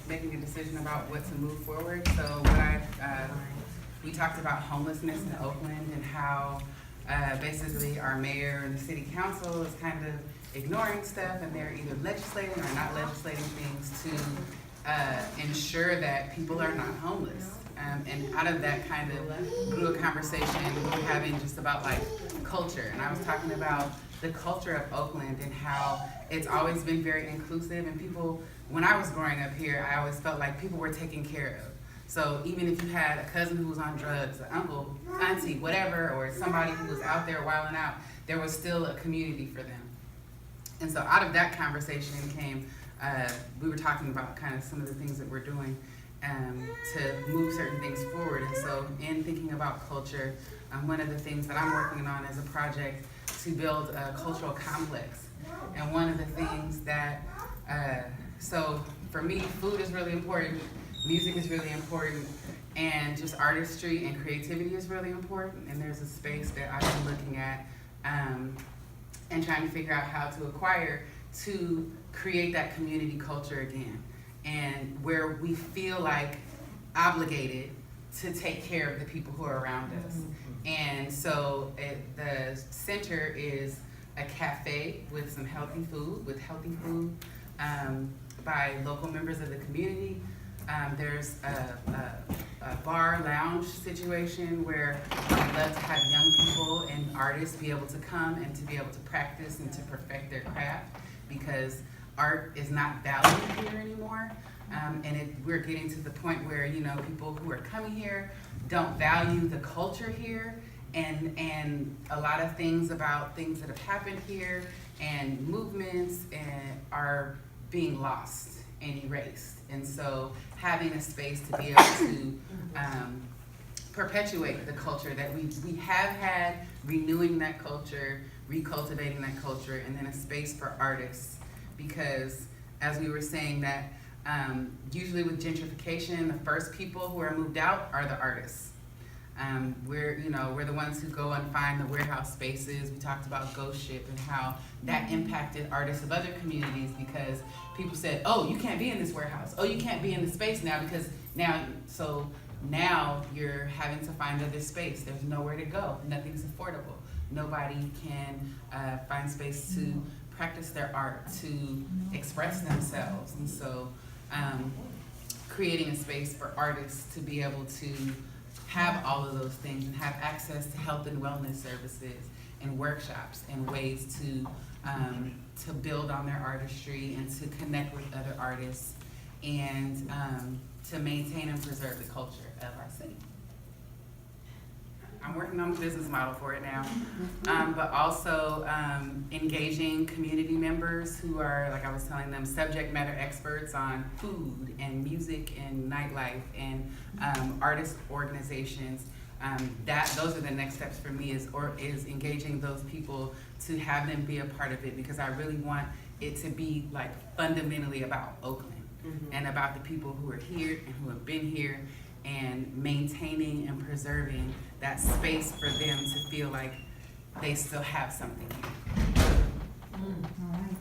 making a decision about what to move forward. So we talked about homelessness in Oakland and how basically our mayor and the city council is kind of ignoring stuff, and they're either legislating or not legislating things to ensure that people are not homeless. And out of that kind of grew a conversation we were having just about like culture. And I was talking about the culture of Oakland and how it's always been very inclusive, and people, when I was growing up here, I always felt like people were taken care of. So even if you had a cousin who was on drugs, an uncle, auntie, whatever, or somebody who was out there wilding out, there was still a community for them. And so out of that conversation came, we were talking about kind of some of the things that we're doing to move certain things forward. And so in thinking about culture, one of the things that I'm working on is a project to build a cultural complex. And one of the things that, so for me, food is really important, music is really important, and just artistry and creativity is really important. And there's a space that I've been looking at and trying to figure out how to acquire to create that community culture again, and where we feel like obligated to take care of the people who are around us. And so the center is a cafe with some healthy food, by local members of the community. There's a bar lounge situation where I'd love to have young people and artists be able to come and to be able to practice and to perfect their craft, because art is not valued here anymore. And we're getting to the point where, you know, people who are coming here don't value the culture here, and a lot of things about things that have happened here and movements are being lost and erased. And so having a space to be able to perpetuate the culture that we have had, renewing that culture, recultivating that culture, and then a space for artists. Because as we were saying that usually with gentrification, the first people who are moved out are the artists. We're the ones who go and find the warehouse spaces. We talked about Ghost Ship and how that impacted artists of other communities, because people said, oh, you can't be in this warehouse. Oh, you can't be in the space now because now you're having to find other space. There's nowhere to go. Nothing's affordable. Nobody can find space to practice their art, to express themselves. And so creating a space for artists to be able to have all of those things and have access to health and wellness services and workshops and ways to build on their artistry and to connect with other artists and to maintain and preserve the culture of our city. I'm working on the business model for it now, but also engaging community members who are, like I was telling them, subject matter experts on food and music and nightlife and artist organizations. Those are the next steps for me is engaging those people to have them be a part of it, because I really want it to be like fundamentally about Oakland and about the people who are here and who have been here, and maintaining and preserving that space for them to feel like they still have something here. All right.